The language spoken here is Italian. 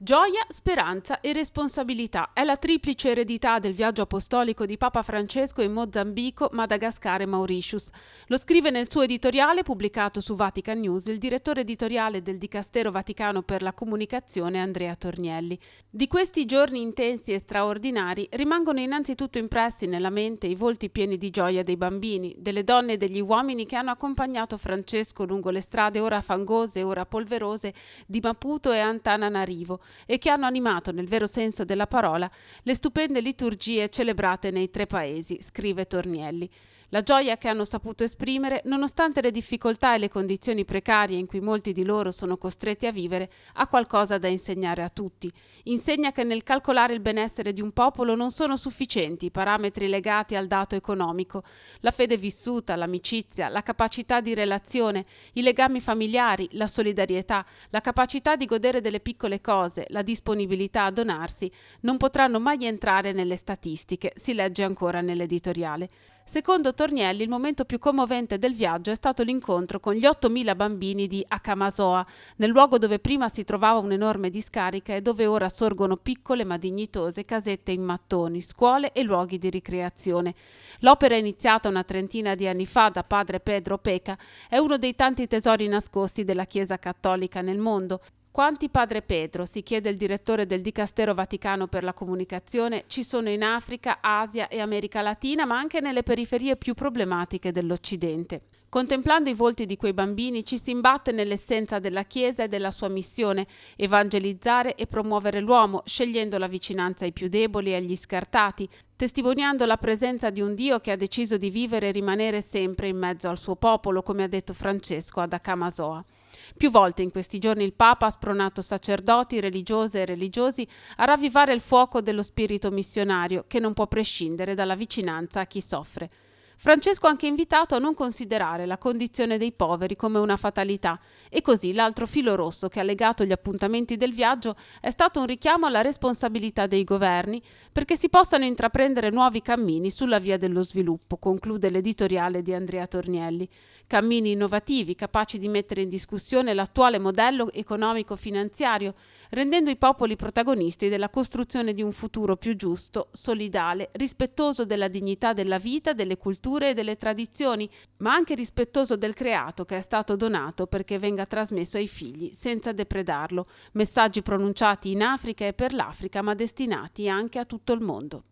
Gioia, speranza e responsabilità è la triplice eredità del viaggio apostolico di Papa Francesco in Mozambico, Madagascar e Mauritius. Lo scrive nel suo editoriale pubblicato su Vatican News il direttore editoriale del Dicastero Vaticano per la Comunicazione Andrea Tornielli. Di questi giorni intensi e straordinari rimangono innanzitutto impressi nella mente i volti pieni di gioia dei bambini, delle donne e degli uomini che hanno accompagnato Francesco lungo le strade ora fangose, ora polverose di Maputo e Antananarivo, e che hanno animato, nel vero senso della parola, le stupende liturgie celebrate nei tre paesi, scrive Tornielli. La gioia che hanno saputo esprimere, nonostante le difficoltà e le condizioni precarie in cui molti di loro sono costretti a vivere, ha qualcosa da insegnare a tutti. Insegna che nel calcolare il benessere di un popolo non sono sufficienti i parametri legati al dato economico. La fede vissuta, l'amicizia, la capacità di relazione, i legami familiari, la solidarietà, la capacità di godere delle piccole cose, la disponibilità a donarsi, non potranno mai entrare nelle statistiche, si legge ancora nell'editoriale. Secondo Tornielli, il momento più commovente del viaggio è stato l'incontro con gli 8.000 bambini di Akamazoa, nel luogo dove prima si trovava un'enorme discarica e dove ora sorgono piccole ma dignitose casette in mattoni, scuole e luoghi di ricreazione. L'opera, iniziata una trentina di anni fa da padre Pedro Peca, è uno dei tanti tesori nascosti della Chiesa cattolica nel mondo. Quanti padre Pedro, si chiede il direttore del Dicastero Vaticano per la Comunicazione, ci sono in Africa, Asia e America Latina, ma anche nelle periferie più problematiche dell'Occidente. Contemplando i volti di quei bambini ci si imbatte nell'essenza della Chiesa e della sua missione: evangelizzare e promuovere l'uomo, scegliendo la vicinanza ai più deboli e agli scartati, testimoniando la presenza di un Dio che ha deciso di vivere e rimanere sempre in mezzo al suo popolo, come ha detto Francesco ad Akamazoa. Più volte in questi giorni il Papa ha spronato sacerdoti, religiose e religiosi a ravvivare il fuoco dello spirito missionario, che non può prescindere dalla vicinanza a chi soffre. Francesco ha anche invitato a non considerare la condizione dei poveri come una fatalità, e così l'altro filo rosso che ha legato gli appuntamenti del viaggio è stato un richiamo alla responsabilità dei governi perché si possano intraprendere nuovi cammini sulla via dello sviluppo, conclude l'editoriale di Andrea Tornielli. Cammini innovativi, capaci di mettere in discussione l'attuale modello economico-finanziario, rendendo i popoli protagonisti della costruzione di un futuro più giusto, solidale, rispettoso della dignità della vita, delle culture e delle tradizioni, ma anche rispettoso del creato che è stato donato perché venga trasmesso ai figli senza depredarlo. Messaggi pronunciati in Africa e per l'Africa, ma destinati anche a tutto il mondo.